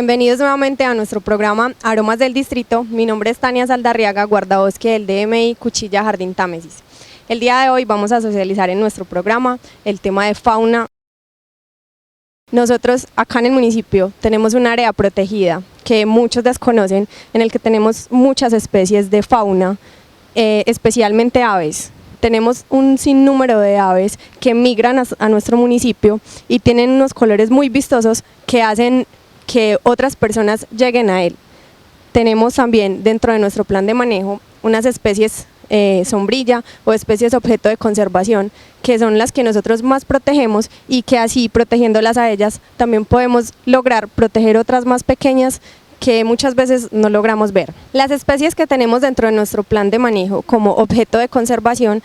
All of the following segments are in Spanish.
Bienvenidos nuevamente a nuestro programa Aromas del Distrito. Mi nombre es Tania Saldarriaga, guardabosque del DMI Cuchilla Jardín Támesis. El día de hoy vamos a socializar en nuestro programa el tema de fauna. Nosotros acá en el municipio tenemos un área protegida que muchos desconocen, en el que tenemos muchas especies de fauna, especialmente aves. Tenemos un sinnúmero de aves que migran a nuestro municipio y tienen unos colores muy vistosos que hacen que otras personas lleguen a él. Tenemos también dentro de nuestro plan de manejo unas especies sombrilla o especies objeto de conservación, que son las que nosotros más protegemos y que así, protegiéndolas a ellas, también podemos lograr proteger otras más pequeñas que muchas veces no logramos ver. Las especies que tenemos dentro de nuestro plan de manejo como objeto de conservación,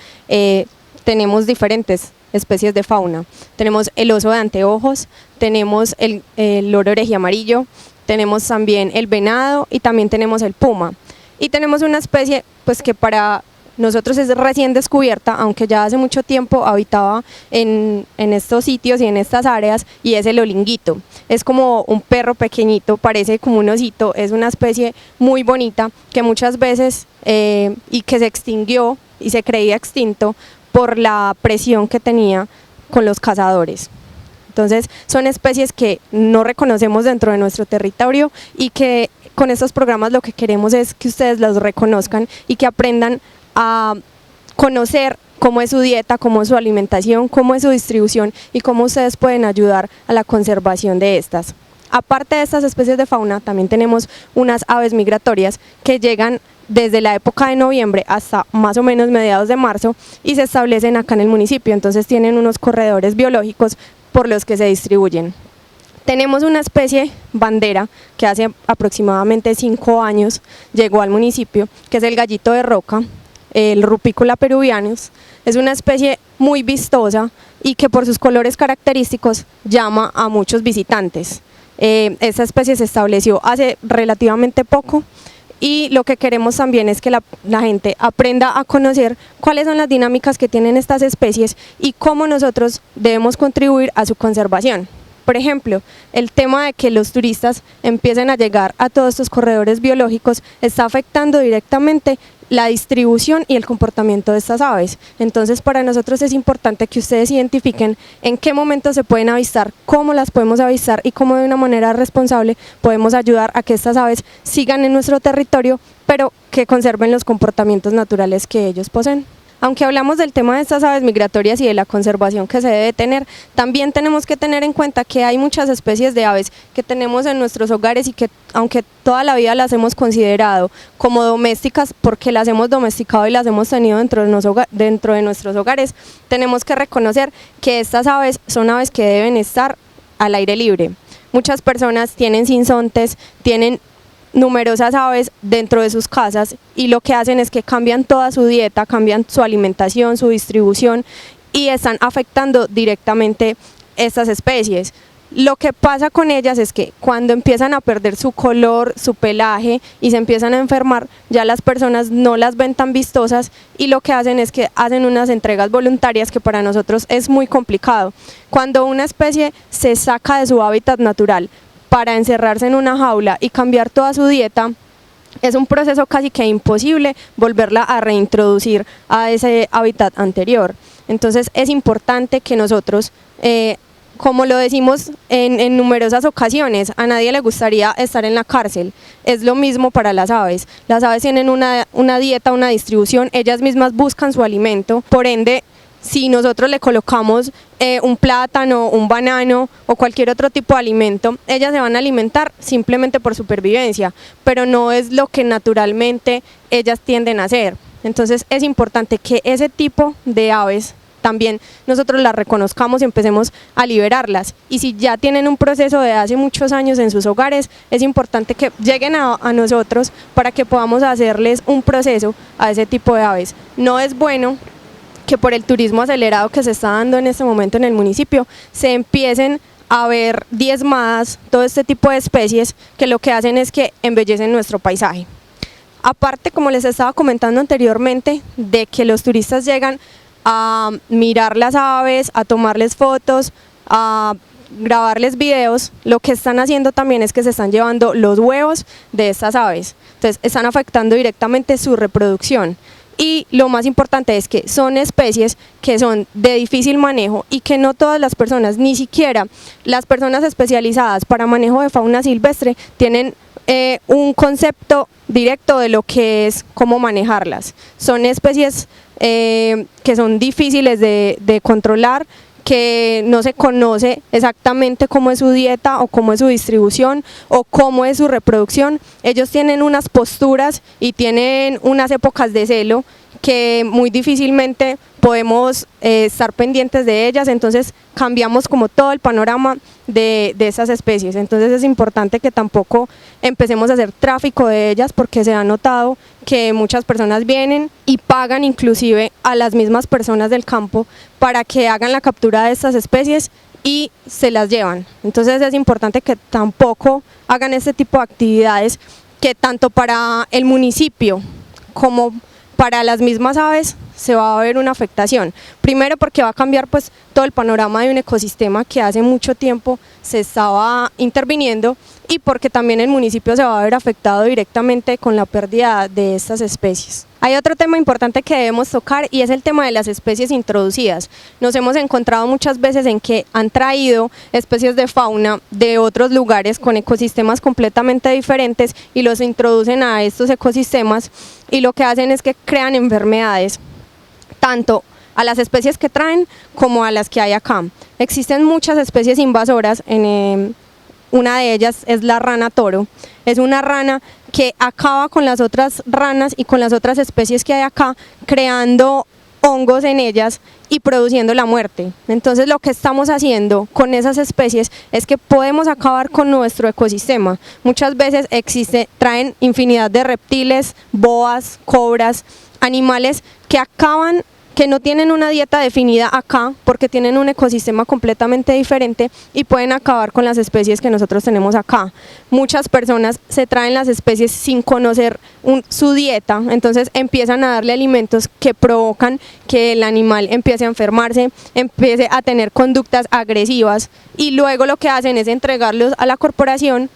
tenemos diferentes especies de fauna. Tenemos el oso de anteojos, tenemos el loro orejiamarillo, tenemos también el venado y también tenemos el puma. Y tenemos una especie pues que para nosotros es recién descubierta, aunque ya hace mucho tiempo habitaba en estos sitios y en estas áreas, y es el olinguito. Es como un perro pequeñito, parece como un osito, es una especie muy bonita que muchas veces y que se extinguió y se creía extinto por la presión que tenía con los cazadores. Entonces son especies que no reconocemos dentro de nuestro territorio y que con estos programas lo que queremos es que ustedes los reconozcan y que aprendan a conocer cómo es su dieta, cómo es su alimentación, cómo es su distribución y cómo ustedes pueden ayudar a la conservación de estas. Aparte de estas especies de fauna, también tenemos unas aves migratorias que llegan desde la época de noviembre hasta más o menos mediados de marzo y se establecen acá en el municipio, entonces tienen unos corredores biológicos por los que se distribuyen. Tenemos una especie bandera que hace aproximadamente 5 años llegó al municipio, que es el gallito de roca, el Rupícola peruvianus. Es una especie muy vistosa y que por sus colores característicos llama a muchos visitantes. Esta especie se estableció hace relativamente poco y lo que queremos también es que la gente aprenda a conocer cuáles son las dinámicas que tienen estas especies y cómo nosotros debemos contribuir a su conservación. Por ejemplo, el tema de que los turistas empiecen a llegar a todos estos corredores biológicos está afectando directamente la distribución y el comportamiento de estas aves. Entonces para nosotros es importante que ustedes identifiquen en qué momento se pueden avistar, cómo las podemos avistar y cómo de una manera responsable podemos ayudar a que estas aves sigan en nuestro territorio, pero que conserven los comportamientos naturales que ellos poseen. Aunque hablamos del tema de estas aves migratorias y de la conservación que se debe tener, también tenemos que tener en cuenta que hay muchas especies de aves que tenemos en nuestros hogares y que aunque toda la vida las hemos considerado como domésticas porque las hemos domesticado y las hemos tenido dentro de nuestros hogares, tenemos que reconocer que estas aves son aves que deben estar al aire libre. Muchas personas tienen sinsontes, tienen numerosas aves dentro de sus casas y lo que hacen es que cambian toda su dieta, cambian su alimentación, su distribución y están afectando directamente estas especies. Lo que pasa con ellas es que cuando empiezan a perder su color, su pelaje y se empiezan a enfermar, ya las personas no las ven tan vistosas y lo que hacen es que hacen unas entregas voluntarias que para nosotros es muy complicado. Cuando una especie se saca de su hábitat natural para encerrarse en una jaula y cambiar toda su dieta, es un proceso casi que imposible volverla a reintroducir a ese hábitat anterior. Entonces es importante que nosotros, como lo decimos en numerosas ocasiones, a nadie le gustaría estar en la cárcel. Es lo mismo para las aves. Las aves tienen una dieta, una distribución, ellas mismas buscan su alimento, por ende, si nosotros le colocamos un plátano, un banano o cualquier otro tipo de alimento, ellas se van a alimentar simplemente por supervivencia, pero no es lo que naturalmente ellas tienden a hacer. Entonces es importante que ese tipo de aves también nosotros las reconozcamos y empecemos a liberarlas. Y si ya tienen un proceso de hace muchos años en sus hogares, es importante que lleguen a nosotros para que podamos hacerles un proceso a ese tipo de aves. No es bueno que por el turismo acelerado que se está dando en este momento en el municipio, se empiecen a ver diezmadas todo este tipo de especies que lo que hacen es que embellecen nuestro paisaje. Aparte, como les estaba comentando anteriormente, de que los turistas llegan a mirar las aves, a tomarles fotos, a grabarles videos, lo que están haciendo también es que se están llevando los huevos de estas aves. Entonces están afectando directamente su reproducción. Y lo más importante es que son especies que son de difícil manejo y que no todas las personas, ni siquiera las personas especializadas para manejo de fauna silvestre, tienen un concepto directo de lo que es cómo manejarlas. Son especies que son difíciles de controlar, que no se conoce exactamente cómo es su dieta o cómo es su distribución o cómo es su reproducción. Ellos tienen unas posturas y tienen unas épocas de celo que muy difícilmente podemos estar pendientes de ellas, entonces cambiamos como todo el panorama de esas especies. Entonces es importante que tampoco empecemos a hacer tráfico de ellas, porque se ha notado que muchas personas vienen y pagan inclusive a las mismas personas del campo para que hagan la captura de estas especies y se las llevan. Entonces es importante que tampoco hagan este tipo de actividades, que tanto para el municipio como para las mismas aves se va a ver una afectación. Primero porque va a cambiar pues todo el panorama de un ecosistema que hace mucho tiempo se estaba interviniendo, y porque también el municipio se va a ver afectado directamente con la pérdida de estas especies. Hay otro tema importante que debemos tocar y es el tema de las especies introducidas. Nos hemos encontrado muchas veces en que han traído especies de fauna de otros lugares con ecosistemas completamente diferentes y los introducen a estos ecosistemas, y lo que hacen es que crean enfermedades tanto a las especies que traen como a las que hay acá. Existen muchas especies invasoras, una de ellas es la rana toro. Es una rana que acaba con las otras ranas y con las otras especies que hay acá, creando hongos en ellas y produciendo la muerte. Entonces lo que estamos haciendo con esas especies es que podemos acabar con nuestro ecosistema. Muchas veces traen infinidad de reptiles, boas, cobras, animales que acaban, que no tienen una dieta definida acá porque tienen un ecosistema completamente diferente y pueden acabar con las especies que nosotros tenemos acá. Muchas personas se traen las especies sin conocer su dieta, entonces empiezan a darle alimentos que provocan que el animal empiece a enfermarse, empiece a tener conductas agresivas, y luego lo que hacen es entregarlos a la corporación.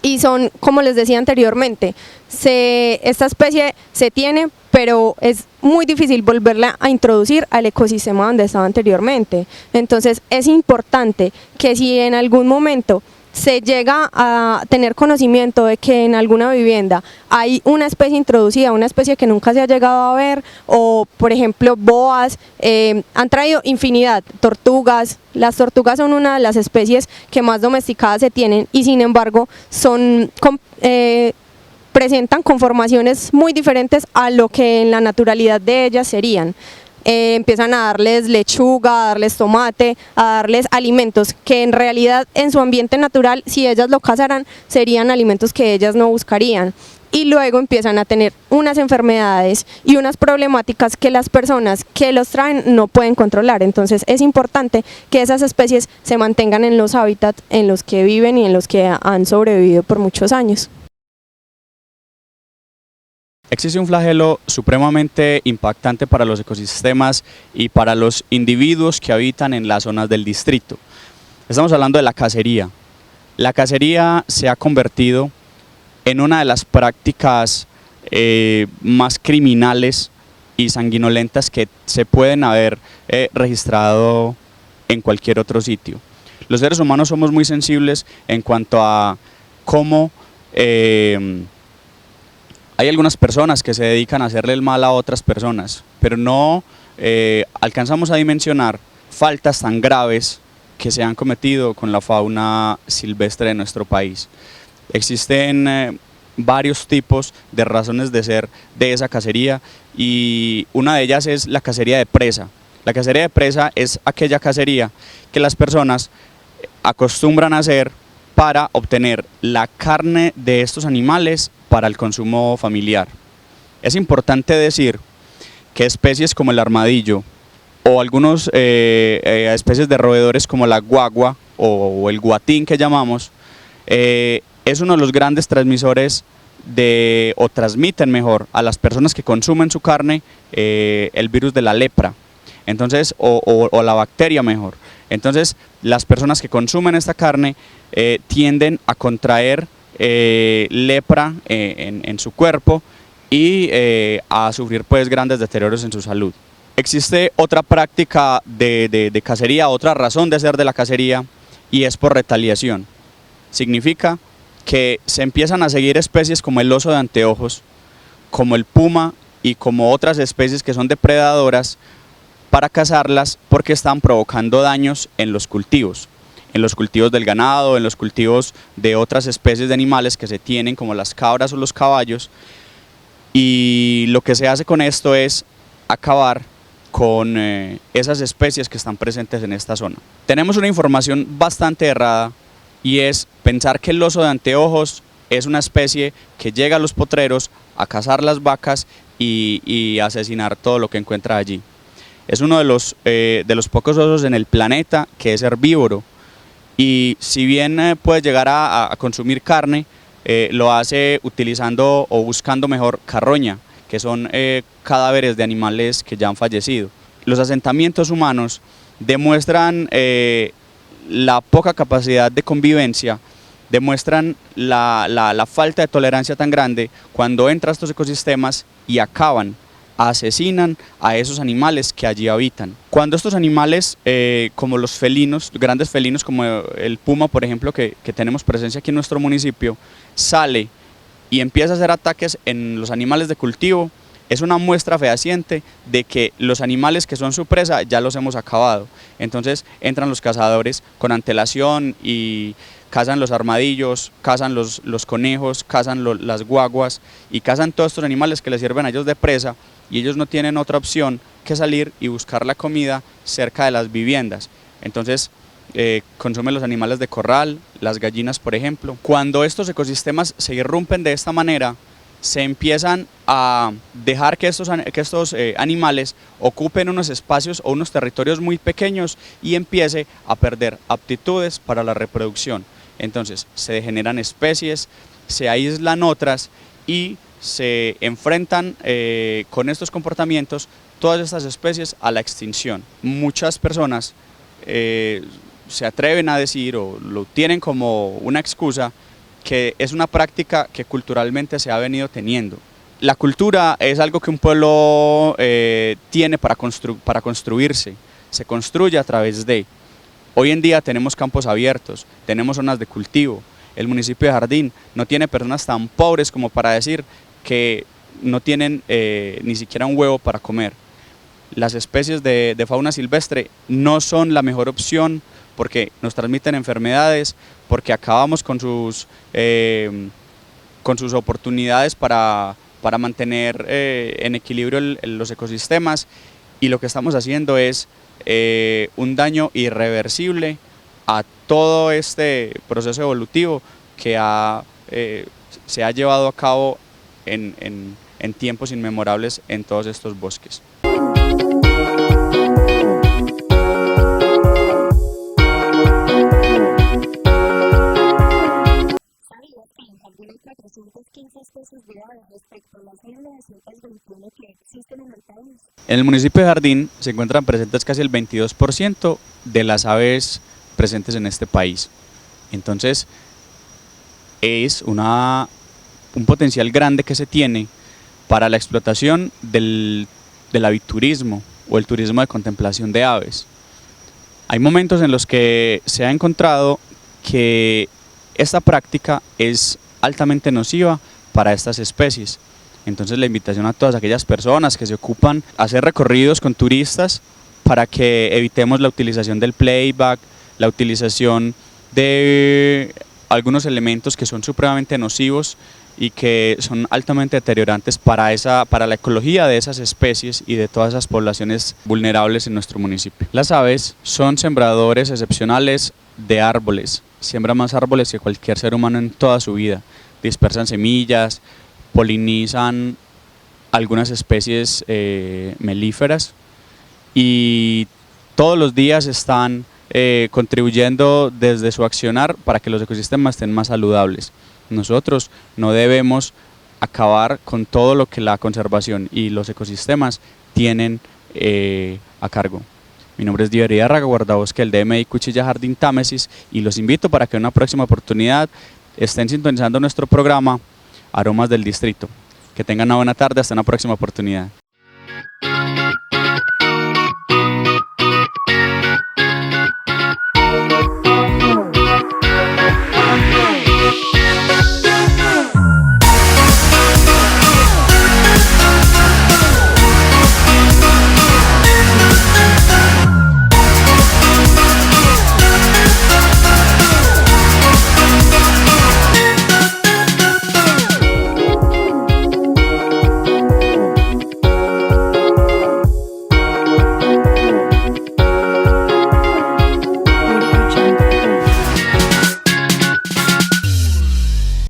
Y son, como les decía anteriormente, esta especie se tiene, pero es muy difícil volverla a introducir al ecosistema donde estaba anteriormente. Entonces es importante que si en algún momento se llega a tener conocimiento de que en alguna vivienda hay una especie introducida, una especie que nunca se ha llegado a ver, o por ejemplo boas, han traído infinidad, tortugas. Las tortugas son una de las especies que más domesticadas se tienen, y sin embargo presentan conformaciones muy diferentes a lo que en la naturalidad de ellas serían. Empiezan a darles lechuga, a darles tomate, a darles alimentos que en realidad en su ambiente natural, si ellas lo cazaran, serían alimentos que ellas no buscarían. Y luego empiezan a tener unas enfermedades y unas problemáticas que las personas que los traen no pueden controlar. Entonces es importante que esas especies se mantengan en los hábitats en los que viven y en los que han sobrevivido por muchos años. Existe un flagelo supremamente impactante para los ecosistemas y para los individuos que habitan en las zonas del distrito. Estamos hablando de la cacería. La cacería se ha convertido en una de las prácticas más criminales y sanguinolentas que se pueden haber registrado en cualquier otro sitio. Los seres humanos somos muy sensibles en cuanto a cómo hay algunas personas que se dedican a hacerle el mal a otras personas, pero no alcanzamos a dimensionar faltas tan graves que se han cometido con la fauna silvestre de nuestro país. Existen varios tipos de razones de ser de esa cacería, y una de ellas es la cacería de presa. La cacería de presa es aquella cacería que las personas acostumbran a hacer para obtener la carne de estos animales para el consumo familiar. Es importante decir que especies como el armadillo o algunas especies de roedores como la guagua o el guatín que llamamos, es uno de los grandes transmisores o transmiten mejor a las personas que consumen su carne el virus de la lepra, entonces, o la bacteria mejor. Entonces, las personas que consumen esta carne tienden a contraer lepra en su cuerpo y a sufrir pues grandes deterioros en su salud. Existe otra práctica de cacería, otra razón de ser de la cacería, y es por retaliación. Significa que se empiezan a seguir especies como el oso de anteojos, como el puma y como otras especies que son depredadoras para cazarlas porque están provocando daños en los cultivos del ganado, en los cultivos de otras especies de animales que se tienen como las cabras o los caballos, y lo que se hace con esto es acabar con esas especies que están presentes en esta zona. Tenemos una información bastante errada y es pensar que el oso de anteojos es una especie que llega a los potreros a cazar las vacas y asesinar todo lo que encuentra allí. Es uno de los pocos osos en el planeta que es herbívoro, y si bien puede llegar a consumir carne, lo hace utilizando o buscando mejor carroña, que son cadáveres de animales que ya han fallecido. Los asentamientos humanos demuestran la poca capacidad de convivencia, demuestran la falta de tolerancia tan grande cuando entran a estos ecosistemas y asesinan a esos animales que allí habitan. Cuando estos animales, como los felinos, grandes felinos como el puma, por ejemplo, que tenemos presencia aquí en nuestro municipio, sale y empieza a hacer ataques en los animales de cultivo, es una muestra fehaciente de que los animales que son su presa ya los hemos acabado. Entonces entran los cazadores con antelación y cazan los armadillos, cazan los conejos, cazan las guaguas y cazan todos estos animales que les sirven a ellos de presa, y ellos no tienen otra opción que salir y buscar la comida cerca de las viviendas. Entonces consumen los animales de corral, las gallinas por ejemplo. Cuando estos ecosistemas se irrumpen de esta manera, se empiezan a dejar que estos animales ocupen unos espacios o unos territorios muy pequeños y empiece a perder aptitudes para la reproducción. Entonces se degeneran especies, se aíslan otras y se enfrentan con estos comportamientos todas estas especies a la extinción. Muchas personas se atreven a decir o lo tienen como una excusa que es una práctica que culturalmente se ha venido teniendo. La cultura es algo que un pueblo tiene para construirse, se construye a través de. Hoy en día tenemos campos abiertos, tenemos zonas de cultivo. El municipio de Jardín no tiene personas tan pobres como para decir que no tienen ni siquiera un huevo para comer. Las especies de fauna silvestre no son la mejor opción porque nos transmiten enfermedades, porque acabamos con sus oportunidades para mantener en equilibrio los ecosistemas, y lo que estamos haciendo es un daño irreversible a todo este proceso evolutivo que se ha llevado a cabo en tiempos inmemorables en todos estos bosques. Hay 415 especies de aves respecto a las 1921 que existen en el país. En el municipio de Jardín se encuentran presentes casi el 22% de las aves presentes en este país. Entonces es un potencial grande que se tiene para la explotación del aviturismo o el turismo de contemplación de aves. Hay momentos en los que se ha encontrado que esta práctica es altamente nociva para estas especies. Entonces la invitación a todas aquellas personas que se ocupan a hacer recorridos con turistas para que evitemos la utilización del playback, la utilización de algunos elementos que son supremamente nocivos y que son altamente deteriorantes para la ecología de esas especies y de todas esas poblaciones vulnerables en nuestro municipio. Las aves son sembradores excepcionales de árboles, siembran más árboles que cualquier ser humano en toda su vida, dispersan semillas, polinizan algunas especies melíferas y todos los días están contribuyendo desde su accionar para que los ecosistemas estén más saludables. Nosotros no debemos acabar con todo lo que la conservación y los ecosistemas tienen a cargo. Mi nombre es Divería Raga, guardabosque del DMI Cuchilla Jardín Támesis, y los invito para que en una próxima oportunidad estén sintonizando nuestro programa Aromas del Distrito. Que tengan una buena tarde, hasta una próxima oportunidad.